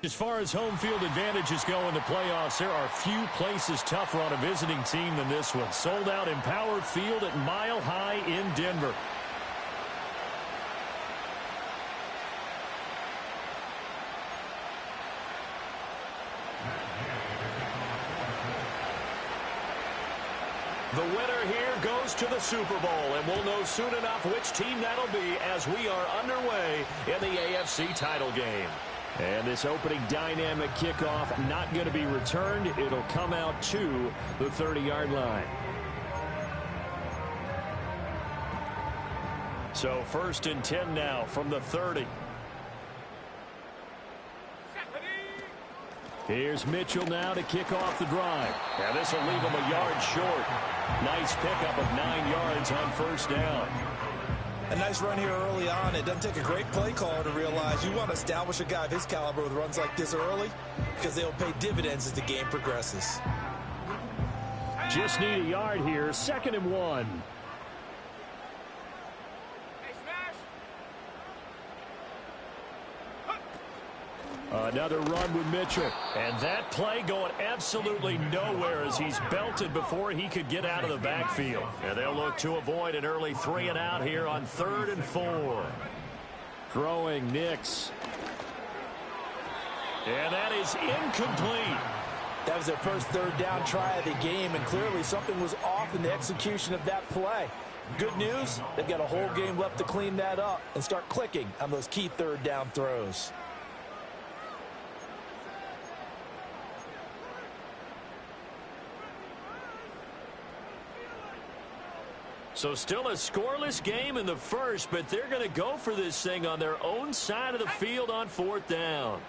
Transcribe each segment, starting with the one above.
As far as home field advantages go in the playoffs, there are few places tougher on a visiting team than this one. Sold out in Power Field at Mile High in Denver. The winner here goes to the Super Bowl, and we'll know soon enough which team that'll be as we are underway in the AFC title game. And this opening dynamic kickoff not going to be returned. It'll come out to the 30-yard line. So 1st and 10 now from the 30. Here's Mitchell now to kick off the drive. Now this will leave him a yard short. Nice pickup of 9 yards on 1st down. A nice run here early on. It doesn't take a great play caller to realize you want to establish a guy of his caliber with runs like this early because they'll pay dividends as the game progresses. Just need a yard here. 2nd and 1. Another run with Mitchell. And that play going absolutely nowhere as he's belted before he could get out of the backfield. And they'll look to avoid an early 3 and out here on 3rd and 4. Throwing Nix. And that is incomplete. That was their first 3rd down try of the game, and clearly something was off in the execution of that play. Good news, they've got a whole game left to clean that up and start clicking on those key 3rd down throws. So still a scoreless game in the first, but they're going to go for this thing on their own side of the field on 4th down.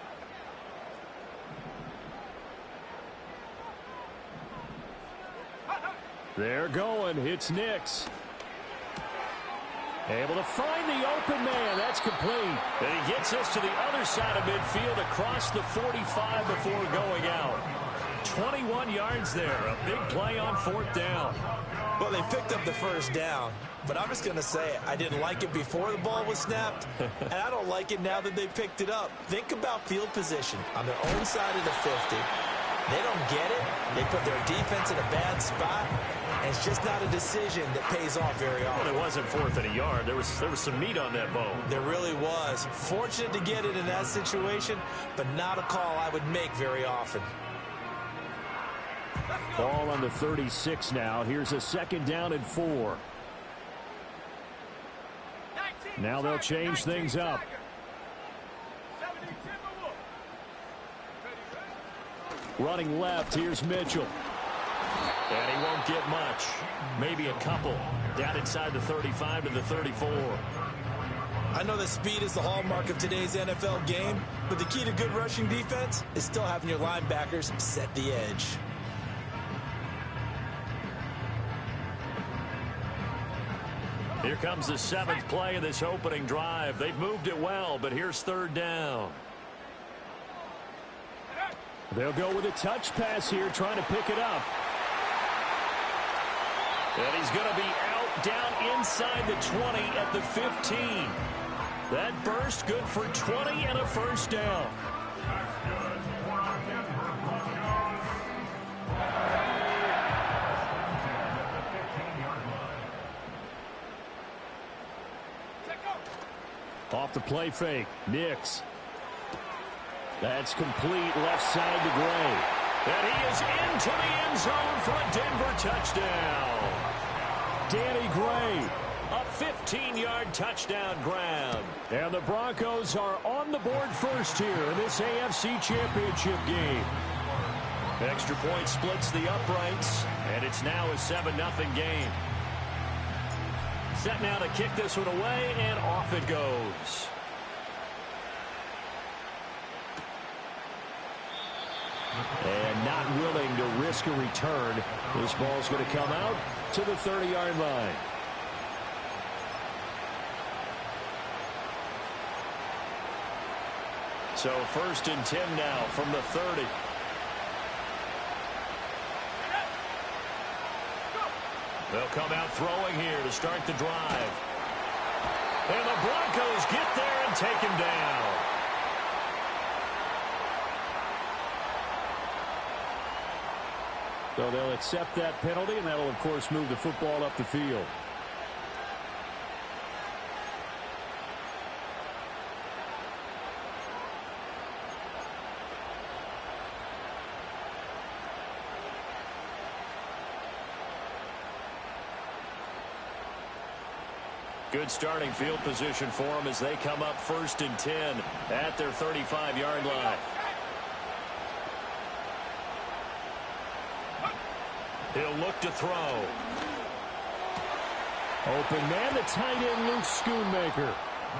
They're going. It's Nix. Able to find the open man. That's complete. And he gets us to the other side of midfield across the 45 before going out. 21 yards there. A big play on 4th down. Well, they picked up the 1st down, but I'm just going to say I didn't like it before the ball was snapped, and I don't like it now that they picked it up. Think about field position on their own side of the 50. They don't get it. They put their defense in a bad spot, and it's just not a decision that pays off very often. Well, it wasn't 4th and a yard. There was some meat on that bone. There really was. Fortunate to get it in that situation, but not a call I would make very often. Ball on the 36 now. Here's a 2nd down and 4. Now they'll change things up. Running left, here's Mitchell. And he won't get much. Maybe a couple. Down inside the 35 to the 34. I know that speed is the hallmark of today's NFL game, but the key to good rushing defense is still having your linebackers set the edge. Here comes the 7th play of this opening drive. They've moved it well, but here's 3rd down. They'll go with a touch pass here, trying to pick it up. And he's going to be out down inside the 20 at the 15. That burst good for 20 and a 1st down. Off the play fake, Nix. That's complete left side to Gray. And he is into the end zone for a Denver touchdown. Danny Gray, a 15-yard touchdown grab. And the Broncos are on the board first here in this AFC Championship game. Extra point splits the uprights, and it's now a 7-0 game. Set now to kick this one away, and off it goes. And not willing to risk a return. This ball's going to come out to the 30-yard line. So 1st and 10 now from the 30. They'll come out throwing here to start the drive. And the Broncos get there and take him down. So they'll accept that penalty, and that'll, of course, move the football up the field. Good starting field position for them as they come up 1st and 10 at their 35-yard line. He'll look to throw. Open man, the tight end, Luke Schoonmaker.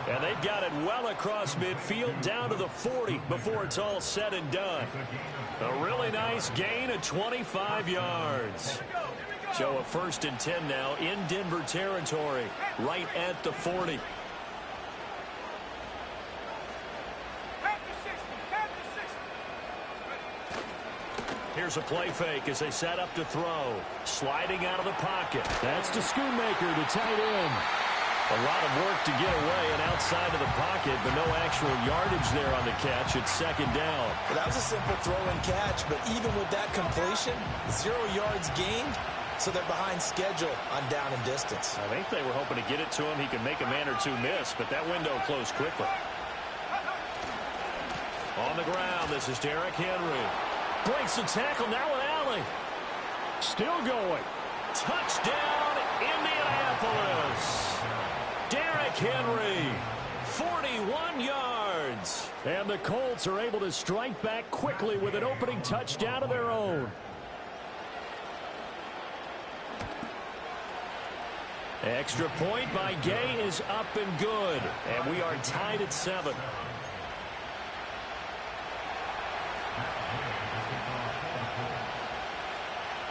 And they've got it well across midfield down to the 40 before it's all said and done. A really nice gain of 25 yards. So a 1st and 10 now in Denver territory, right at the 40. Here's a play fake as they set up to throw. Sliding out of the pocket. That's to Schoonmaker, the tight end. A lot of work to get away and outside of the pocket, but no actual yardage there on the catch. It's 2nd down. Well, that was a simple throw and catch, but even with that completion, 0 yards gained. So they're behind schedule on down and distance. I think they were hoping to get it to him. He could make a man or two miss, but that window closed quickly. On the ground, this is Derrick Henry. Breaks the tackle, now an alley. Still going. Touchdown, Indianapolis. Derrick Henry, 41 yards. And the Colts are able to strike back quickly with an opening touchdown of their own. Extra point by Gay is up and good. And we are tied at 7.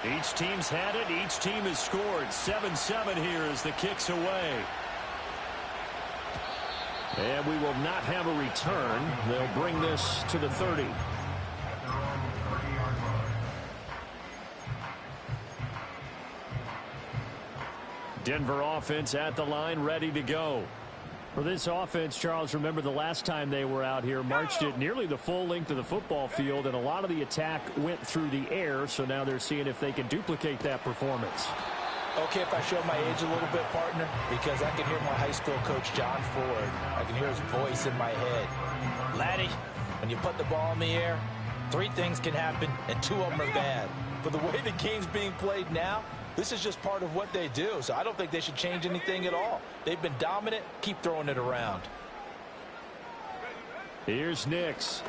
Each team's had it. Each team has scored. 7-7 here as the kick's away. And we will not have a return. They'll bring this to the 30. Denver offense at the line, ready to go. For this offense, Charles, remember the last time they were out here, marched it nearly the full length of the football field, and a lot of the attack went through the air, so now they're seeing if they can duplicate that performance. Okay, if I show my age a little bit, partner, because I can hear my high school coach, John Ford. I can hear his voice in my head. Laddie, when you put the ball in the air, 3 things can happen, and 2 of them are bad. But the way the game's being played now, this is just part of what they do, so I don't think they should change anything at all. They've been dominant. Keep throwing it around. Here's Nix.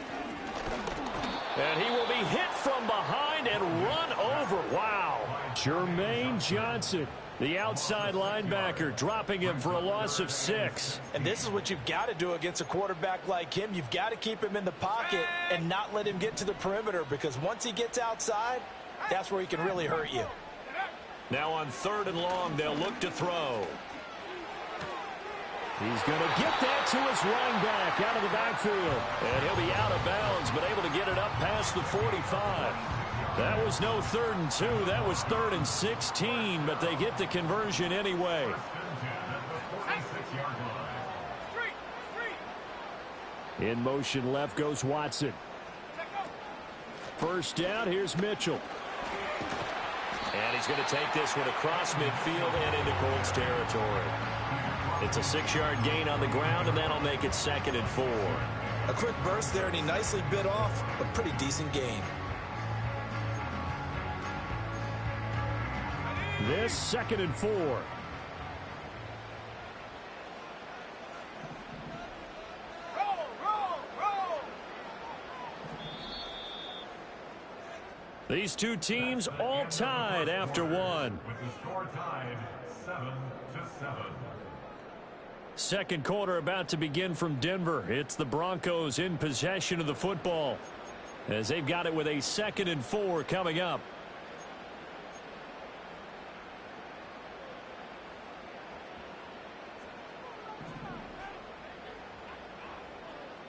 And he will be hit from behind and run over. Wow. Jermaine Johnson, the outside linebacker, dropping him for a loss of 6. And this is what you've got to do against a quarterback like him. You've got to keep him in the pocket and not let him get to the perimeter, because once he gets outside, that's where he can really hurt you. Now on 3rd and long, they'll look to throw. He's going to get that to his running back out of the backfield. And he'll be out of bounds, but able to get it up past the 45. That was no 3rd and 2. That was 3rd and 16, but they get the conversion anyway. In motion left goes Watson. 1st down, here's Mitchell. And he's going to take this one across midfield and into Colts territory. It's a 6-yard gain on the ground, and that'll make it 2nd and 4. A quick burst there, and he nicely bit off a pretty decent gain. This 2nd and 4. These two teams all tied after 1. With the score tied 7-7. Second quarter about to begin from Denver. It's the Broncos in possession of the football as they've got it with a 2nd and 4 coming up.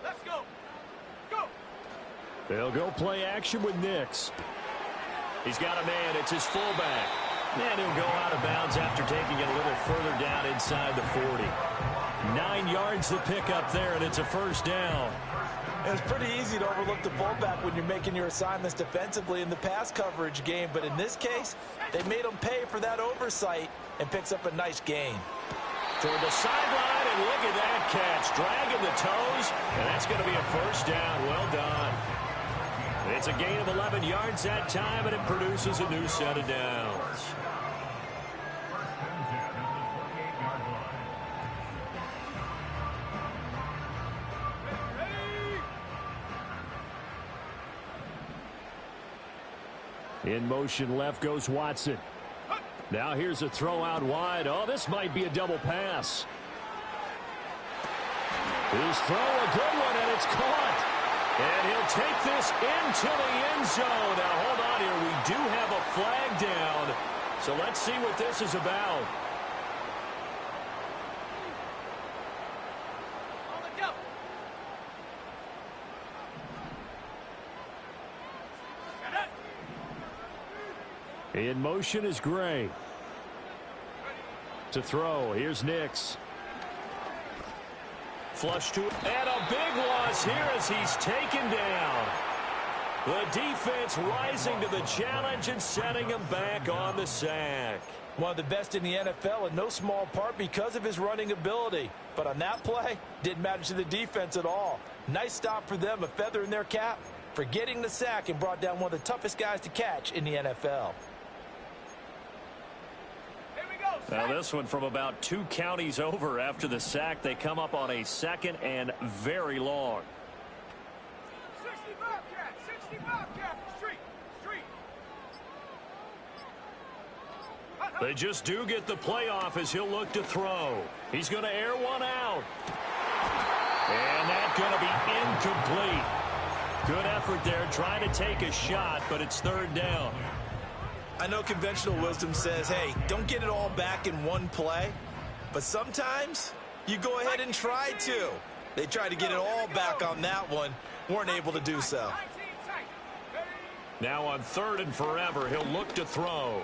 Let's go. Go. They'll go play action with Nix. He's got a man. It's his fullback. And he'll go out of bounds after taking it a little further down inside the 40. 9 yards to pick up there, and it's a 1st down. It's pretty easy to overlook the fullback when you're making your assignments defensively in the pass coverage game, but in this case, they made him pay for that oversight and picks up a nice gain. Toward the sideline, and look at that catch. Dragging the toes, and that's going to be a first down. Well done. It's a gain of 11 yards that time, and it produces a new set of downs. In motion left goes Watson. Now here's a throw out wide. Oh, this might be a double pass. His throw, a good one, and it's caught. And he'll take this into the end zone. Now, hold on here. We do have a flag down. So let's see what this is about. In motion is Gray. To throw, here's Nix. Flush to, and a big loss here as he's taken down. The defense rising to the challenge and setting him back on the sack. One of the best in the NFL in no small part because of his running ability. But on that play, didn't matter to the defense at all. Nice stop for them, a feather in their cap for getting the sack and brought down one of the toughest guys to catch in the NFL. Now this one from about 2 counties over after the sack. They come up on a second and very long. 60 Bobcat, street. They just do get the playoff as he'll look to throw. He's going to air one out. And that's going to be incomplete. Good effort there trying to take a shot, but it's third down. I know conventional wisdom says, hey, don't get it all back in one play. But sometimes you go ahead and try to. They tried to get it all back on that one. Weren't able to do so. Now on third and forever, he'll look to throw.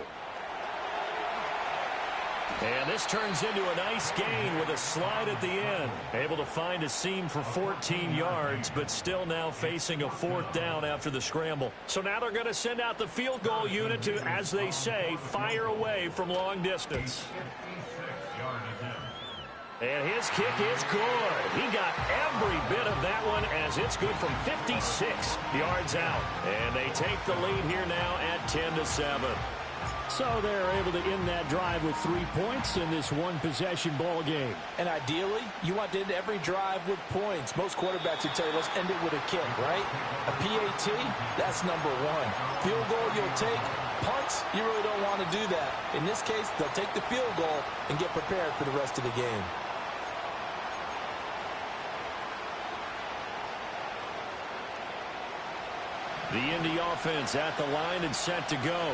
And this turns into a nice gain with a slide at the end. Able to find a seam for 14 yards, but still now facing a fourth down after the scramble. So now they're going to send out the field goal unit to, as they say, fire away from long distance. And his kick is good. He got every bit of that one as it's good from 56 yards out. And they take the lead here now at 10-7. So they're able to end that drive with 3 points in this one-possession ball game. And ideally, you want to end every drive with points. Most quarterbacks would tell you, let's end it with a kick, right? A PAT, that's number one. Field goal you'll take. Punts, you really don't want to do that. In this case, they'll take the field goal and get prepared for the rest of the game. The Indy offense at the line and set to go.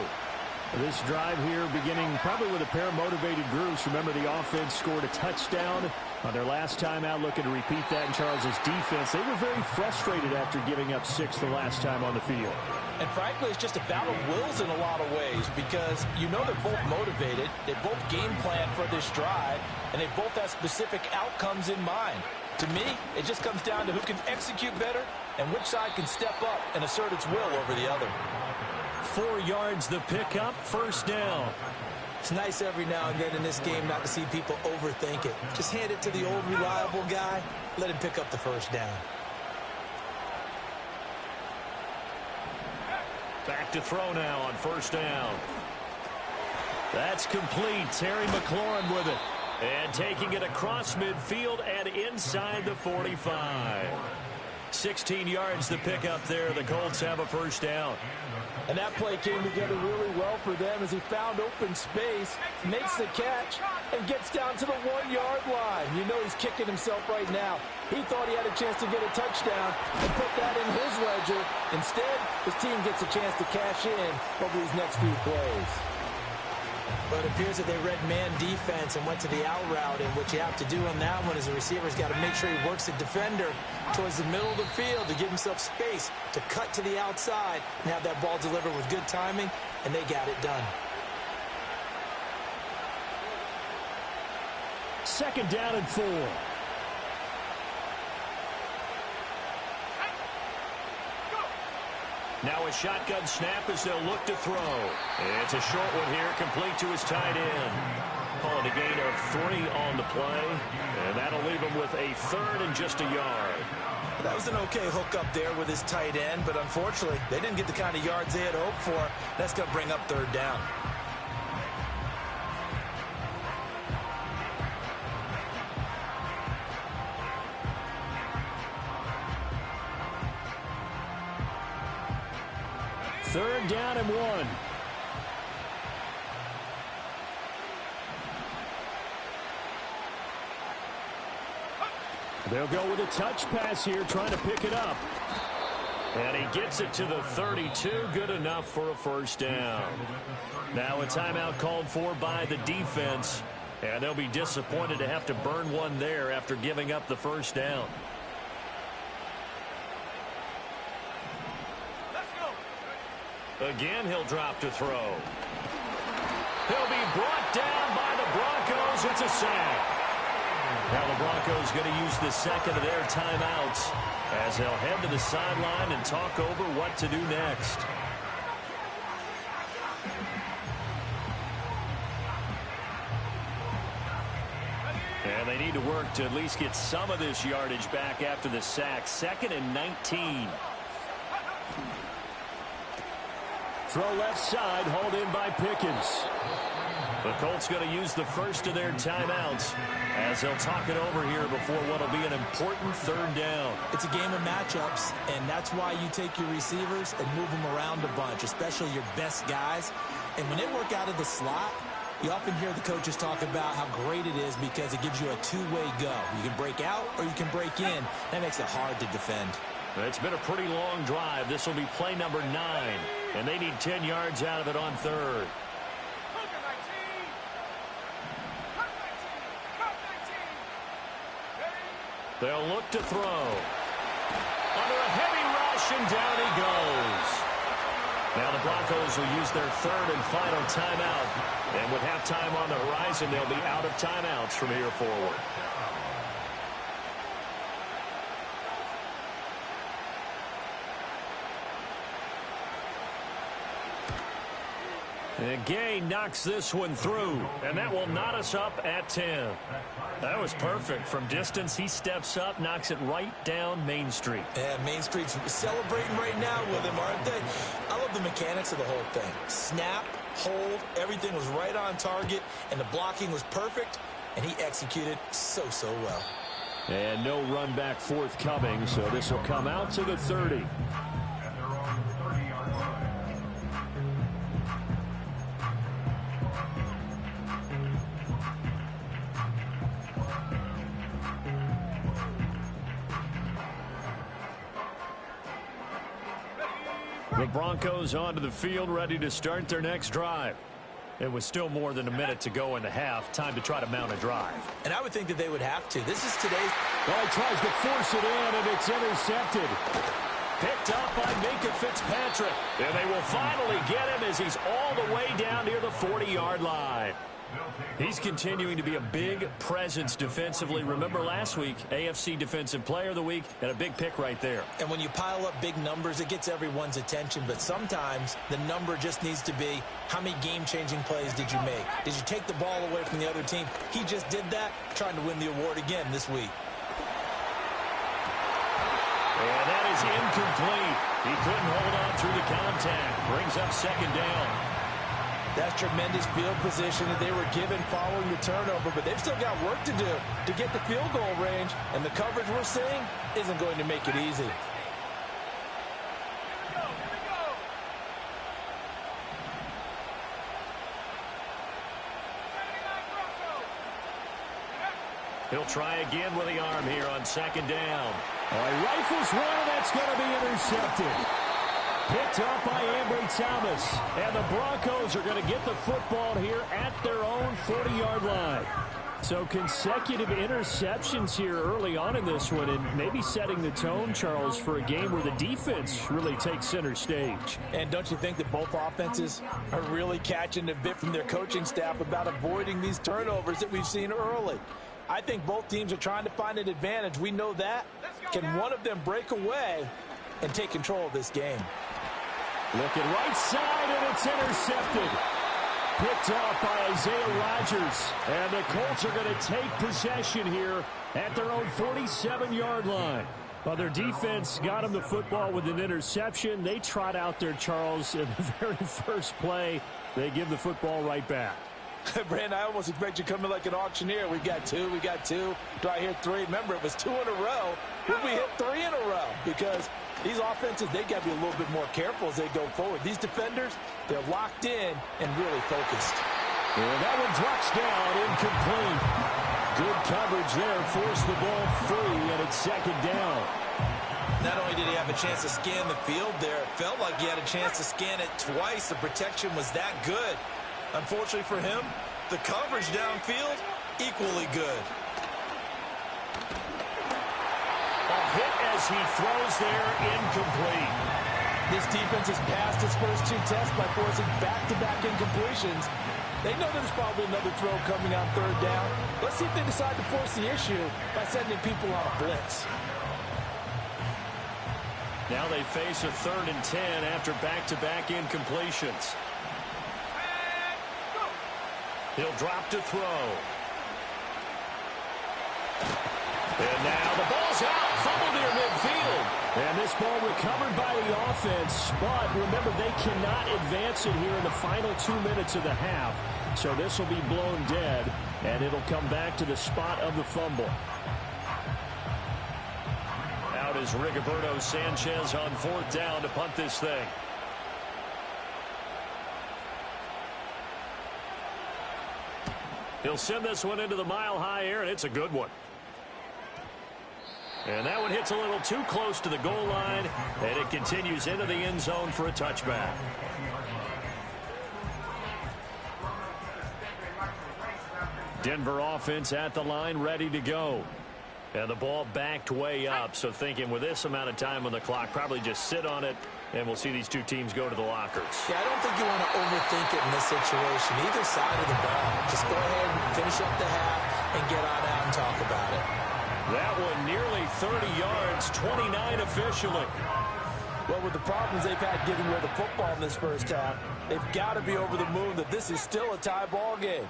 This drive here beginning probably with a pair of motivated groups. Remember, the offense scored a touchdown on their last time out, looking to repeat that in Charles's defense. They were very frustrated after giving up 6 the last time on the field. And frankly, it's just a battle of wills in a lot of ways because you know they're both motivated. They both game plan for this drive, and they both have specific outcomes in mind. To me, it just comes down to who can execute better and which side can step up and assert its will over the other. 4 yards the pickup, first down. It's nice every now and then in this game not to see people overthink it. Just hand it to the old reliable guy. Let him pick up the first down. Back to throw now on first down. That's complete. Terry McLaurin with it. And taking it across midfield and inside the 45. 16 yards the pickup there. The Colts have a first down. And that play came together really well for them as he found open space, makes the catch, and gets down to the 1-yard line. You know he's kicking himself right now. He thought he had a chance to get a touchdown and put that in his ledger. Instead, his team gets a chance to cash in over these next few plays. But it appears that they read man defense and went to the out route, and what you have to do on that one is the receiver's got to make sure he works the defender towards the middle of the field to give himself space to cut to the outside and have that ball delivered with good timing, and they got it done. Second down and 4. Now a shotgun snap as they'll look to throw. It's a short one here, complete to his tight end. Calling a gain of 3 on the play, and that'll leave him with a third and just a yard. That was an okay hook up there with his tight end, but unfortunately, they didn't get the kind of yards they had hoped for. That's going to bring up third down. Third down and 1. They'll go with a touch pass here, trying to pick it up. And he gets it to the 32, good enough for a first down. Now a timeout called for by the defense, and they'll be disappointed to have to burn one there after giving up the first down. Again, he'll drop to throw. He'll be brought down by the Broncos. It's a sack. Now the Broncos going to use the second of their timeouts as they'll head to the sideline and talk over what to do next. And they need to work to at least get some of this yardage back after the sack. 2nd and 19. Throw left side, hauled in by Pickens. The Colts going to use the first of their timeouts as they'll talk it over here before what will be an important third down. It's a game of matchups, and that's why you take your receivers and move them around a bunch, especially your best guys. And when they work out of the slot, you often hear the coaches talk about how great it is because it gives you a two-way go. You can break out or you can break in. That makes it hard to defend. It's been a pretty long drive. This will be play number 9, and they need 10 yards out of it on third. They'll look to throw. Under a heavy rush, and down he goes. Now the Broncos will use their third and final timeout. And with halftime on the horizon, they'll be out of timeouts from here forward. And Gay knocks this one through, and that will knot us up at 10. That was perfect. From distance, he steps up, knocks it right down Main Street. Yeah, Main Street's celebrating right now with him, aren't they? I love the mechanics of the whole thing. Snap, hold, everything was right on target, and the blocking was perfect, and he executed so well. And no run back forthcoming, so this will come out to the 30. The Broncos onto the field, ready to start their next drive. It was still more than a minute to go in the half. Time to try to mount a drive. And I would think that they would have to. This is today's... Well, he tries to force it in, and it's intercepted. Picked up by Minka Fitzpatrick. And they will finally get him as he's all the way down near the 40-yard line. He's continuing to be a big presence defensively. Remember last week, AFC Defensive Player of the Week, and a big pick right there. And when you pile up big numbers, it gets everyone's attention. But sometimes the number just needs to be, how many game-changing plays did you make? Did you take the ball away from the other team? He just did that, trying to win the award again this week. And that is incomplete. He couldn't hold on through the contact. Brings up second down. That's tremendous field position that they were given following the turnover, but they've still got work to do to get the field goal range, and the coverage we're seeing isn't going to make it easy. He'll try again with the arm here on second down. He rifles one, and that's going to be intercepted. Picked up by Ambry Thomas. And the Broncos are going to get the football here at their own 40-yard line. So consecutive interceptions here early on in this one, and maybe setting the tone, Charles, for a game where the defense really takes center stage. And don't you think that both offenses are really catching a bit from their coaching staff about avoiding these turnovers that we've seen early? I think both teams are trying to find an advantage. We know that. Can one of them break away and take control of this game? Looking right side, and it's intercepted. Picked off by Isaiah Rodgers. And the Colts are going to take possession here at their own 47-yard line. Well, their defense got them the football with an interception. They trot out there, Charles, in the very first play. They give the football right back. Brandon, I almost expect you to come in like an auctioneer. We got two. Do I hear three? Remember, it was 2 in a row. Would we hit 3 in a row? Because these offenses, they got to be a little bit more careful as they go forward. These defenders, they're locked in and really focused. And that one drops down, incomplete. Good coverage there, forced the ball free, and it's second down. Not only did he have a chance to scan the field there, it felt like he had a chance to scan it twice. The protection was that good. Unfortunately for him, the coverage downfield, equally good. A hit as he throws there, incomplete. This defense has passed its first 2 tests by forcing back-to-back incompletions. They know there's probably another throw coming on 3rd down. Let's see if they decide to force the issue by sending people on a blitz. Now they face a 3rd and 10 after back-to-back incompletions. He'll drop to throw. And now the ball's out, fumbled near midfield. And this ball recovered by the offense, but remember, they cannot advance it here in the final 2 minutes of the half. So this will be blown dead, and it'll come back to the spot of the fumble. Out is Rigoberto Sanchez on 4th down to punt this thing. He'll send this one into the mile-high air, and it's a good one. And that one hits a little too close to the goal line, and it continues into the end zone for a touchback. Denver offense at the line, ready to go. And the ball backed way up, so thinking with this amount of time on the clock, probably just sit on it, and we'll see these two teams go to the lockers. Yeah, I don't think you want to overthink it in this situation. Either side of the ball. Just go ahead and finish up the half and get on out and talk about it. That one nearly 30 yards, 29 officially. Well, with the problems they've had getting rid of the football in this first half, they've got to be over the moon that this is still a tie ball game.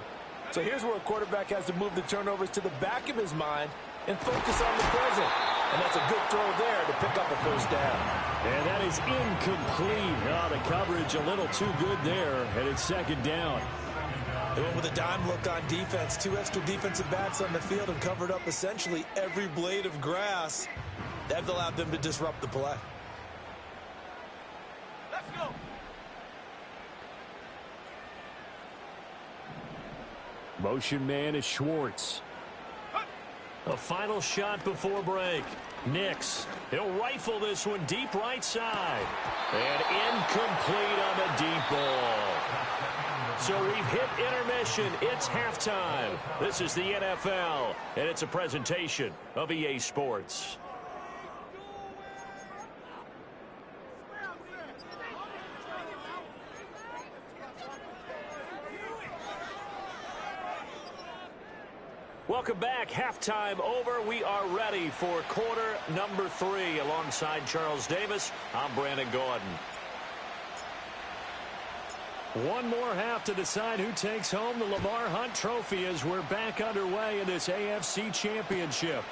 So here's where a quarterback has to move the turnovers to the back of his mind and focus on the present. And that's a good throw there to pick up a first down. And that is incomplete. Oh, the coverage a little too good there, and it's second down. They went with a dime look on defense. 2 extra defensive backs on the field and covered up essentially every blade of grass. That allowed them to disrupt the play. Let's go. Motion man is Schwartz. A final shot before break. Nix. He'll rifle this one deep right side. And incomplete on the deep ball. So we've hit intermission. It's halftime. This is the NFL, and it's a presentation of EA Sports. Welcome back. Halftime over. We are ready for quarter number 3. Alongside Charles Davis, I'm Brandon Gordon. One more half to decide who takes home the Lamar Hunt Trophy as we're back underway in this AFC Championship.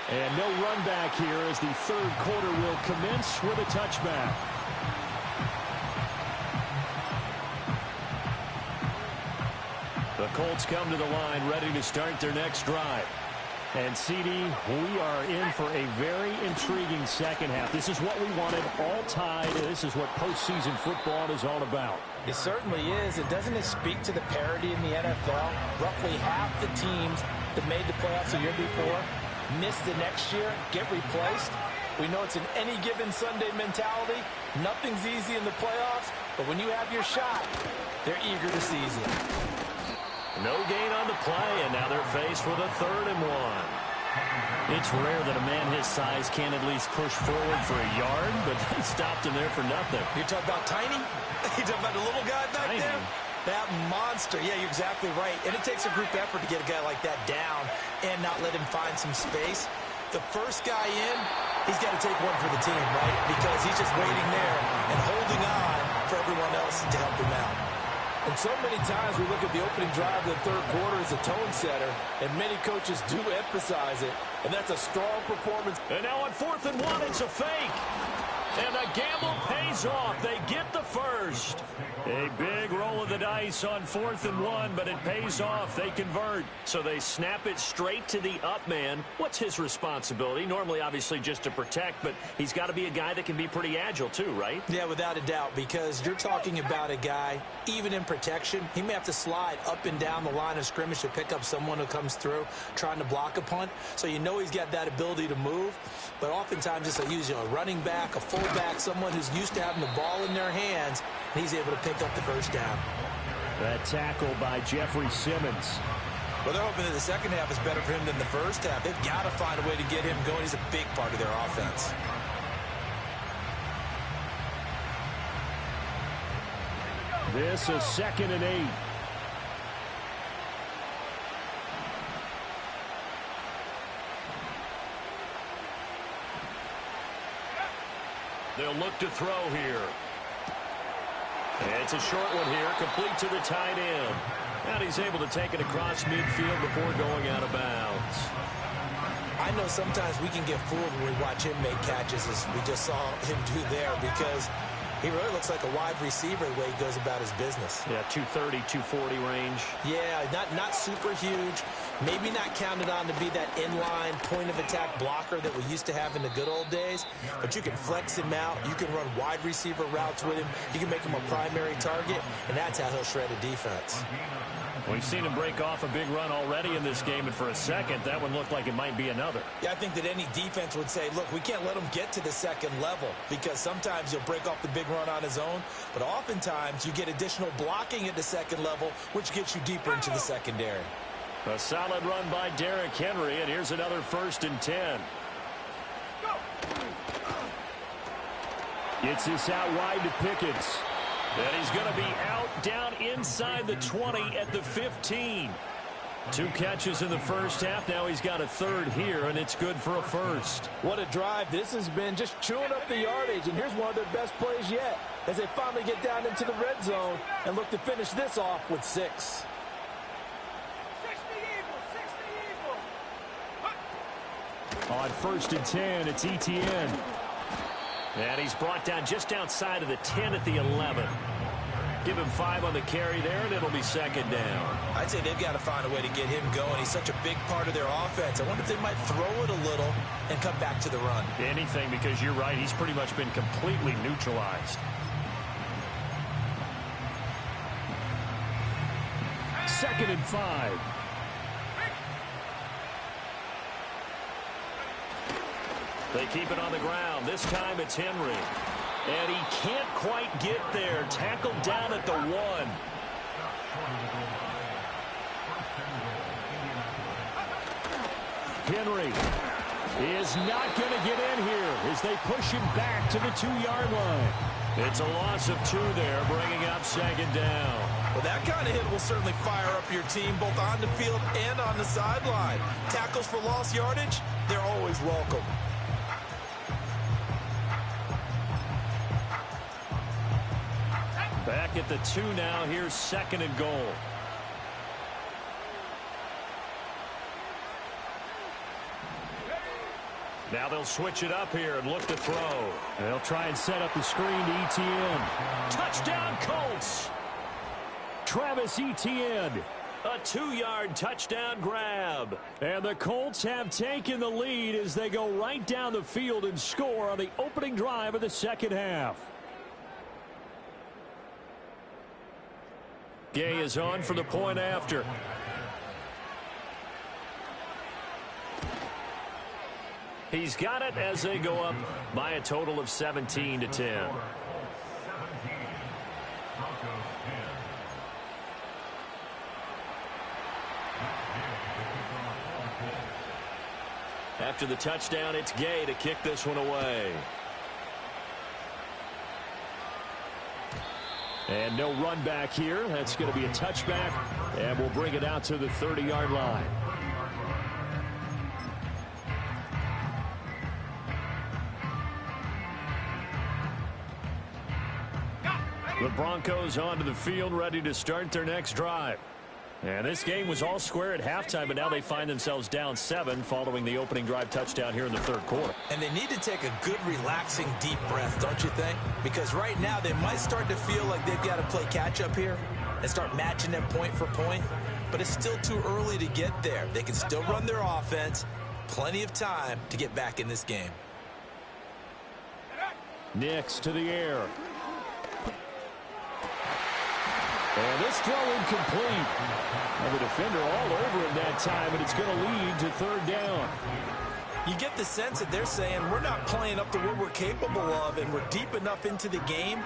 And no run back here as the third quarter will commence with a touchback. The Colts come to the line ready to start their next drive. And, CD, we are in for a very intriguing second half. This is what we wanted, all tied. This is what postseason football is all about. It certainly is. And doesn't it speak to the parity in the NFL? Roughly half the teams that made the playoffs the year before miss the next year, get replaced. We know it's an any given Sunday mentality. Nothing's easy in the playoffs, but when you have your shot, they're eager to seize it. No gain on the play, and now they're faced with a 3rd and 1. It's rare that a man his size can't at least push forward for a yard, but they stopped him there for nothing. You're talking about Tiny? You're talking about the little guy back Tiny. there? That monster. Yeah, you're exactly right. And it takes a group effort to get a guy like that down and not let him find some space. The first guy in, He's got to take one for the team, right? Because he's just waiting there and holding on for everyone else to help him out. And so many times we look at the opening drive of the third quarter as a tone setter, and many coaches do emphasize it, and that's a strong performance. And now on 4th and 1, it's a fake. And the gamble pays off. They get the first. A big roll of the dice on 4th and 1, but it pays off. They convert. So they snap it straight to the up man. What's his responsibility? Normally, obviously, just to protect, but he's got to be a guy that can be pretty agile too, right? Yeah, without a doubt, because you're talking about a guy, even in protection, he may have to slide up and down the line of scrimmage to pick up someone who comes through trying to block a punt. So you know he's got that ability to move, but oftentimes it's a running back, a fullback, someone who's used to having the ball in their hands, and he's able to pick up the first down. That tackle by Jeffrey Simmons. Well, they're hoping that the second half is better for him than the first half. They've got to find a way to get him going. He's a big part of their offense. This is 2nd and 8. They'll look to throw here. It's a short one here, complete to the tight end. And he's able to take it across midfield before going out of bounds. I know sometimes we can get fooled when we watch him make catches, as we just saw him do there, because he really looks like a wide receiver the way he goes about his business. Yeah, 230, 240 range. Yeah, not super huge. Maybe not counted on to be that inline point-of-attack blocker that we used to have in the good old days. But you can flex him out. You can run wide receiver routes with him. You can make him a primary target, and that's how he'll shred a defense. We've seen him break off a big run already in this game, and for a second, that one looked like it might be another. Yeah, I think that any defense would say, look, we can't let him get to the second level, because sometimes he'll break off the big run on his own, but oftentimes you get additional blocking at the second level, which gets you deeper into the secondary. A solid run by Derrick Henry, and here's another 1st and 10. Gets this out wide to Pickens. And he's going to be out down inside the 20 at the 15. 2 catches in the first half. Now he's got a third here, and it's good for a first. What a drive this has been, just chewing up the yardage. And here's one of their best plays yet as they finally get down into the red zone and look to finish this off with 6. On 1st and 10, it's Etienne. And he's brought down just outside of the 10 at the 11. Give him 5 on the carry there, and it'll be 2nd down. I'd say they've got to find a way to get him going. He's such a big part of their offense. I wonder if they might throw it a little and come back to the run. Anything, because you're right. He's pretty much been completely neutralized. 2nd and 5. They keep it on the ground. This time it's Henry. And he can't quite get there. Tackled down at the 1. Henry is not going to get in here as they push him back to the 2-yard line. It's a loss of 2 there, bringing up 2nd down. Well, that kind of hit will certainly fire up your team both on the field and on the sideline. Tackles for lost yardage, they're always welcome. Back at the 2 now. Here's 2nd and goal. Now they'll switch it up here and look to throw. They'll try and set up the screen to Etienne. Touchdown Colts! Travis Etienne. A 2-yard touchdown grab. And the Colts have taken the lead as they go right down the field and score on the opening drive of the second half. Gay is on for the point after. He's got it as they go up by a total of 17-10. After the touchdown, it's Gay to kick this one away. And no run back here. That's going to be a touchback, and we'll bring it out to the 30-yard line. The Broncos onto the field, ready to start their next drive. And this game was all square at halftime, but now they find themselves down 7 following the opening drive touchdown here in the third quarter. And they need to take a good, relaxing, deep breath, don't you think? Because right now they might start to feel like they've got to play catch-up here and start matching them point for point. But it's still too early to get there. They can still run their offense. Plenty of time to get back in this game. Nix to the air. And this throw incomplete. And the defender all over him that time, and it's going to lead to third down. You get the sense that they're saying we're not playing up to what we're capable of, and we're deep enough into the game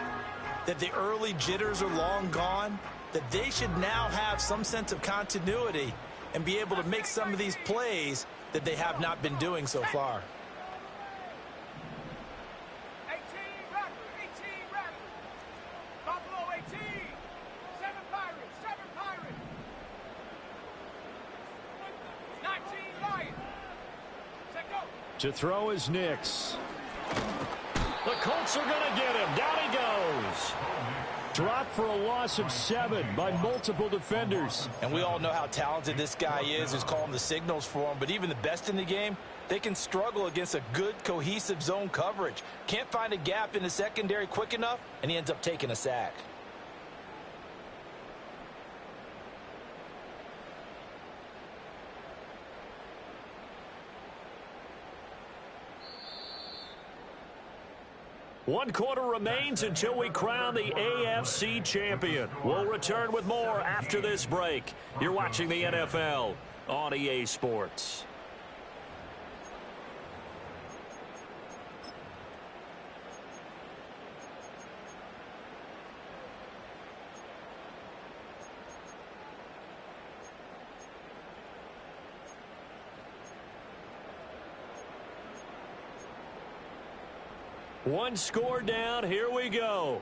that the early jitters are long gone, that they should now have some sense of continuity and be able to make some of these plays that they have not been doing so far. 18 Raptors. Buffalo 18. 7 Pirates. 19 Lions. Set go. To throw is Nix. The Colts are going to get him. Down he goes. Dropped for a loss of 7 by multiple defenders. And we all know how talented this guy is, who's calling the signals for him. But even the best in the game, they can struggle against a good, cohesive zone coverage. Can't find a gap in the secondary quick enough, and he ends up taking a sack. One quarter remains until we crown the AFC champion. We'll return with more after this break. You're watching the NFL on EA Sports. One score down. Here we go.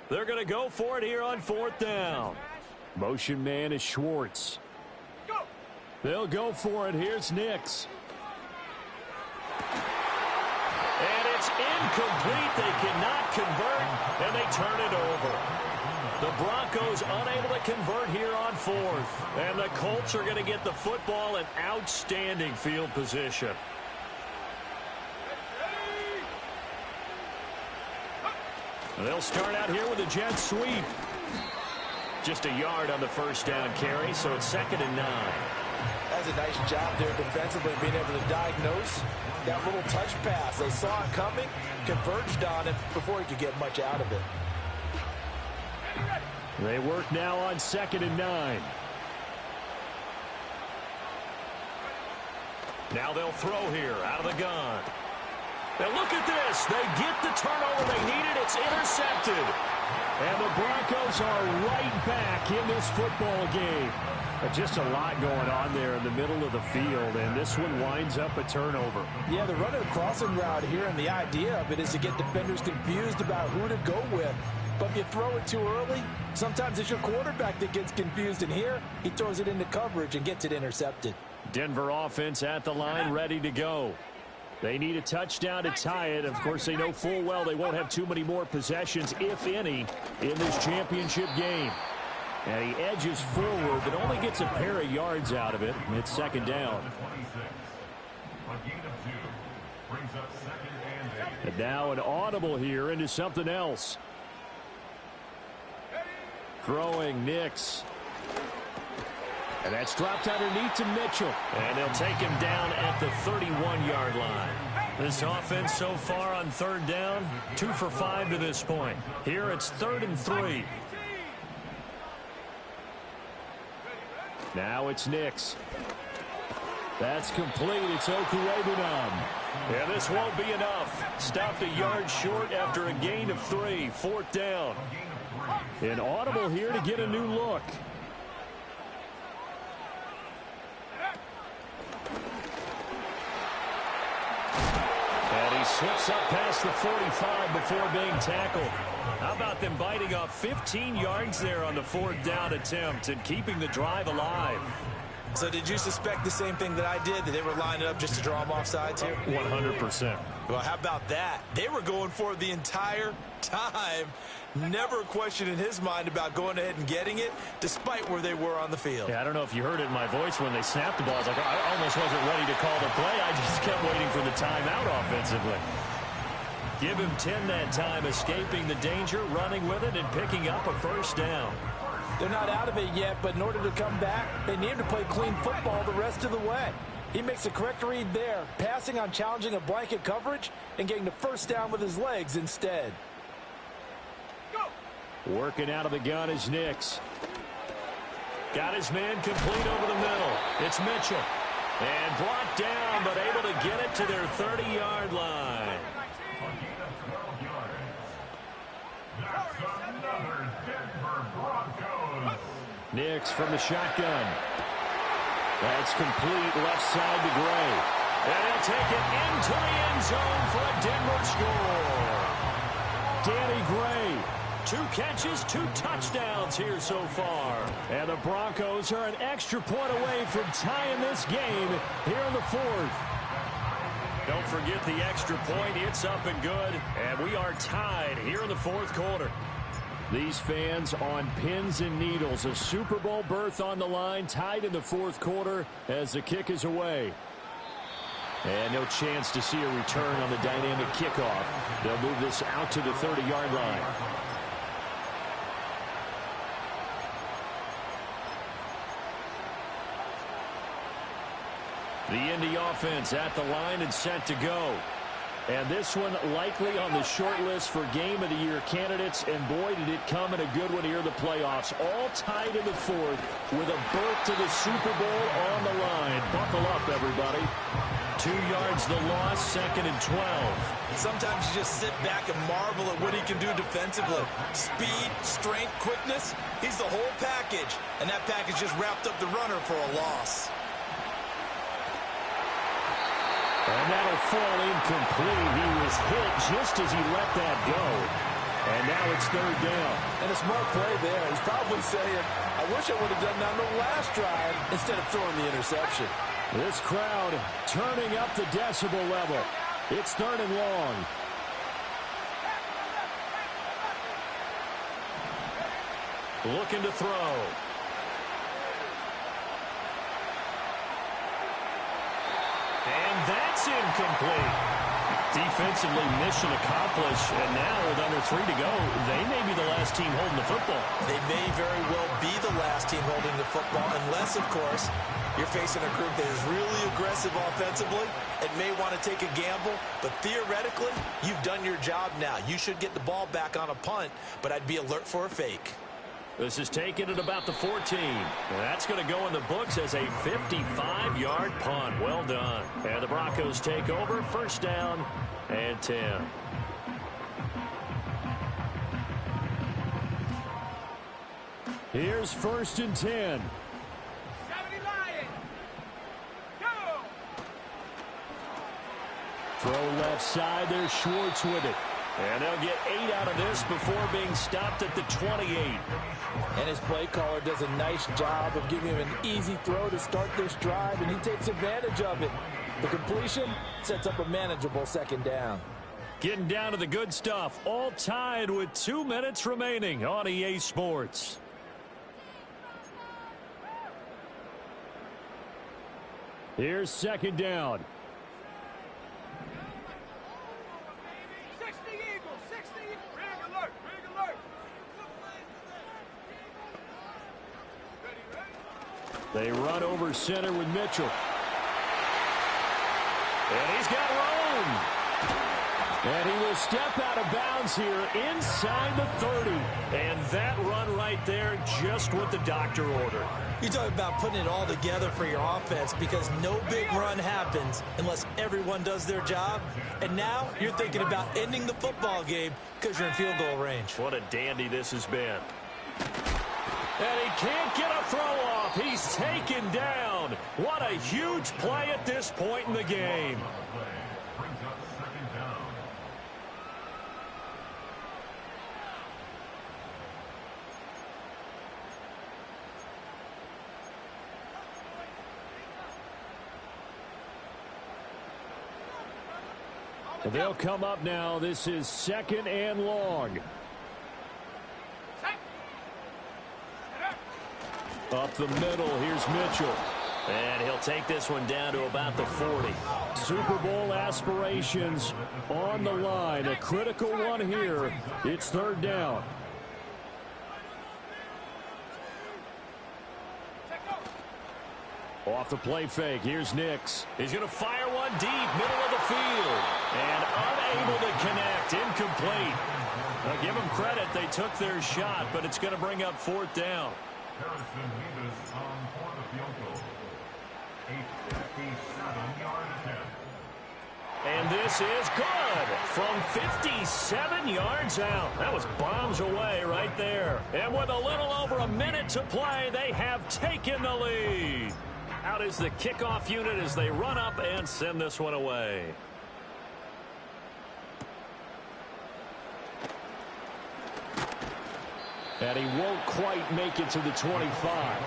They're going to go for it here on fourth down. Motion man is Schwartz. Go. They'll go for it. Here's Nix. And it's incomplete. They cannot convert, and they turn it over. The Broncos unable to convert here on fourth. And the Colts are going to get the football in outstanding field position. They'll start out here with a jet sweep. Just a yard on the first down carry, so it's 2nd and 9. That's a nice job there defensively, being able to diagnose that little touch pass. They saw it coming, converged on it before he could get much out of it. They work now on 2nd and 9. Now they'll throw here out of the gun. Now look at this. They get the turnover they needed. It's intercepted. And the Broncos are right back in this football game. Just a lot going on there in the middle of the field, and this one winds up a turnover. Yeah, they're running a crossing route here, and the idea of it is to get defenders confused about who to go with. But if you throw it too early, sometimes it's your quarterback that gets confused, and here he throws it into coverage and gets it intercepted. Denver offense at the line, ready to go. They need a touchdown to tie it. Of course, they know full well they won't have too many more possessions, if any, in this championship game. And he edges forward, but only gets a pair of yards out of it. It's 2nd down. And now an audible here into something else. Throwing Nix. And that's dropped underneath to Mitchell. And they'll take him down at the 31-yard line. This offense so far on 3rd down, 2 for 5 to this point. Here it's 3rd and 3. Now it's Nix. That's complete. It's Okurebunom. Yeah, this won't be enough. Stopped a yard short after a gain of 3. 4th down. An audible here to get a new look. And he slips up past the 45 before being tackled. How about them biting off 15 yards there on the 4th down attempt and keeping the drive alive? So did you suspect the same thing that I did, that they were lining up just to draw them off sides here? 100%. Well, how about that? They were going for it the entire time. Never a question in his mind about going ahead and getting it, despite where they were on the field. Yeah, I don't know if you heard it in my voice when they snapped the ball. I was like, I almost wasn't ready to call the play. I just kept waiting for the timeout offensively. Give him 10 that time, escaping the danger, running with it, and picking up a first down. They're not out of it yet, but in order to come back, they need to play clean football the rest of the way. He makes a correct read there, passing on challenging a blanket coverage and getting the first down with his legs instead. Working out of the gun is Nix. Got his man complete over the middle. It's Mitchell. And brought down, but able to get it to their 30-yard line. Nix from the shotgun. That's complete left side to Gray. And he'll take it into the end zone for a Denver score. Danny Gray. 2 catches, 2 touchdowns here so far. And the Broncos are an extra point away from tying this game here in the 4th. Don't forget the extra point. It's up and good. And we are tied here in the 4th quarter. These fans on pins and needles. A Super Bowl berth on the line, tied in the 4th quarter as the kick is away. And no chance to see a return on the dynamic kickoff. They'll move this out to the 30-yard line. The Indy offense at the line and set to go. And this one likely on the short list for Game of the Year candidates. And boy, did it come in a good one here in the playoffs. All tied in the 4th with a berth to the Super Bowl on the line. Buckle up, everybody. 2 yards the loss, 2nd and 12. Sometimes you just sit back and marvel at what he can do defensively. Speed, strength, quickness. He's the whole package. And that package just wrapped up the runner for a loss. And that'll fall incomplete. He was hit just as he let that go. And now it's 3rd down. And a smart play there. He's probably saying, I wish I would have done that on the last drive instead of throwing the interception. This crowd turning up the decibel level. It's 3rd and long. Looking to throw. And that's incomplete. Defensively, mission accomplished. And now with under 3 to go, they may be the last team holding the football. They may very well be the last team holding the football, unless, of course, you're facing a group that is really aggressive offensively and may want to take a gamble. But theoretically, you've done your job now. You should get the ball back on a punt, but I'd be alert for a fake. This is taken at about the 14. And that's going to go in the books as a 55-yard punt. Well done. And the Broncos take over. 1st down and 10. Here's 1st and 10. 70 Lions. Go! Throw left side. There's Schwartz with it. And they'll get 8 out of this before being stopped at the 28. And his play caller does a nice job of giving him an easy throw to start this drive, and he takes advantage of it. The completion sets up a manageable 2nd down. Getting down to the good stuff. All tied with 2 minutes remaining on EA Sports. Here's 2nd down. 60 Eagles, 60 Eagles. Rig alert, rig alert. Ready, ready? They run over center with Mitchell. And he's got room. And he will step out of bounds here inside the 30. And that run right there, just what the doctor ordered. You talk about putting it all together for your offense, because no big run happens unless everyone does their job. And now you're thinking about ending the football game because you're in field goal range. What a dandy this has been. And he can't get a throw off. He's taken down. What a huge play at this point in the game. They'll come up now. This is 2nd and long. Up the middle, here's Mitchell. And he'll take this one down to about the 40. Super Bowl aspirations on the line. A critical one here. It's 3rd down. Off the play fake, here's Nix. He's going to fire one deep, middle of the field. And unable to connect, incomplete. Now give them credit, they took their shot, but it's going to bring up 4th down. Harrison Davis on for the field goal. 57-yard attempt. And this is good from 57 yards out. That was bombs away right there. And with a little over a minute to play, they have taken the lead. Out is the kickoff unit as they run up and send this one away. And he won't quite make it to the 25.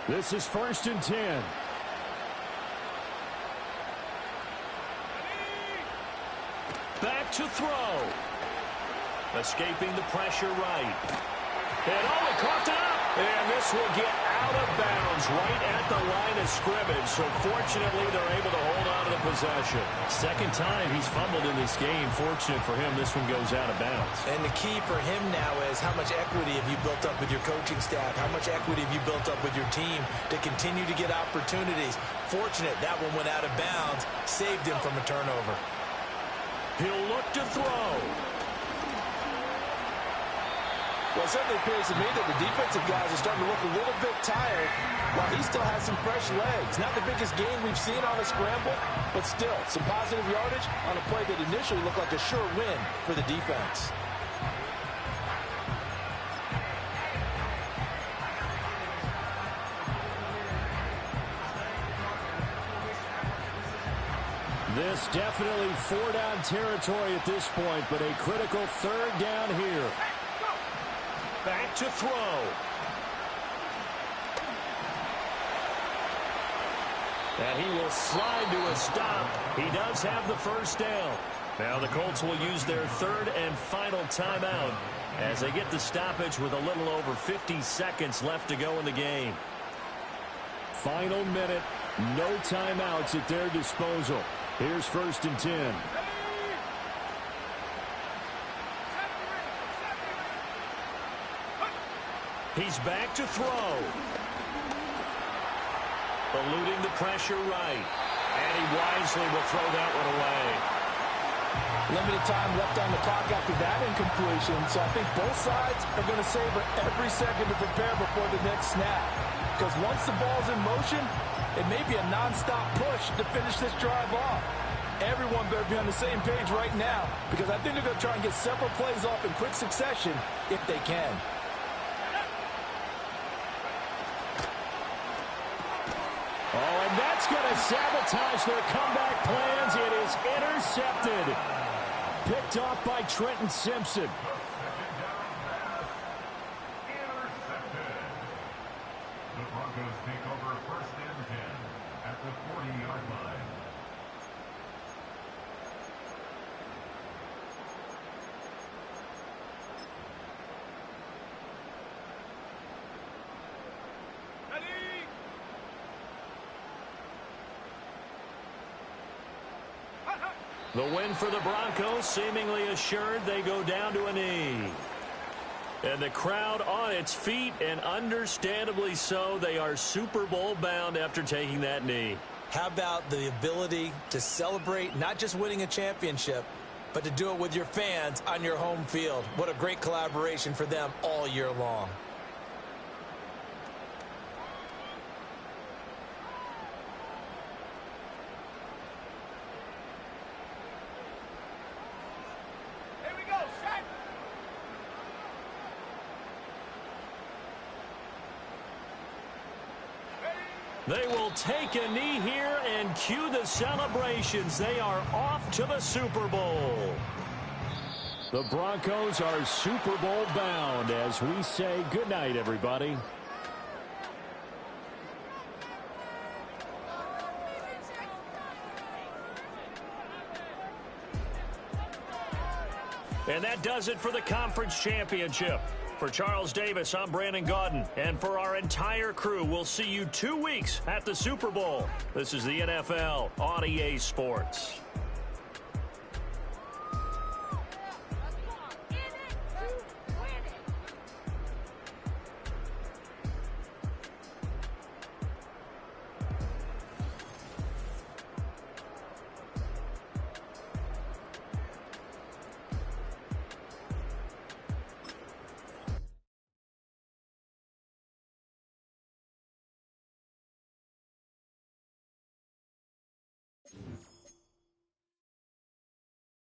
This is 1st and 10. Back to throw. Escaping the pressure right. And he caught it up. And this will get out of bounds right at the line of scrimmage. So fortunately, they're able to hold on to the possession. 2nd time he's fumbled in this game. Fortunate for him, this one goes out of bounds. And the key for him now is how much equity have you built up with your coaching staff? How much equity have you built up with your team to continue to get opportunities? Fortunate that one went out of bounds, saved him from a turnover. He'll look to throw. Well, it certainly appears to me that the defensive guys are starting to look a little bit tired while he still has some fresh legs. Not the biggest gain we've seen on a scramble, but still some positive yardage on a play that initially looked like a sure win for the defense. This definitely 4-down territory at this point, but a critical 3rd down here. Back to throw. And he will slide to a stop. He does have the 1st down. Now the Colts will use their 3rd and final timeout as they get the stoppage with a little over 50 seconds left to go in the game. Final minute, no timeouts at their disposal. Here's 1st and 10. He's back to throw. Eluding the pressure right. And he wisely will throw that one away. Limited time left on the clock after that incompletion, so I think both sides are going to savor every second to prepare before the next snap. Because once the ball's in motion, it may be a nonstop push to finish this drive off. Everyone better be on the same page right now, because I think they're going to try and get several plays off in quick succession if they can. Oh, and that's going to sabotage their comeback plans. It is intercepted. Picked off by Trenton Simpson. The Broncos take over 1st and 10 at the 40-yard line. The win for the Broncos seemingly assured. They go down to a knee. And the crowd on its feet, and understandably so. They are Super Bowl bound after taking that knee. How about the ability to celebrate not just winning a championship, but to do it with your fans on your home field? What a great collaboration for them all year long. They will take a knee here and cue the celebrations. They are off to the Super Bowl. The Broncos are Super Bowl bound as we say goodnight, everybody. And that does it for the conference championship. For Charles Davis, I'm Brandon Gaudin. And for our entire crew, we'll see you 2 weeks at the Super Bowl. This is the NFL on EA Sports.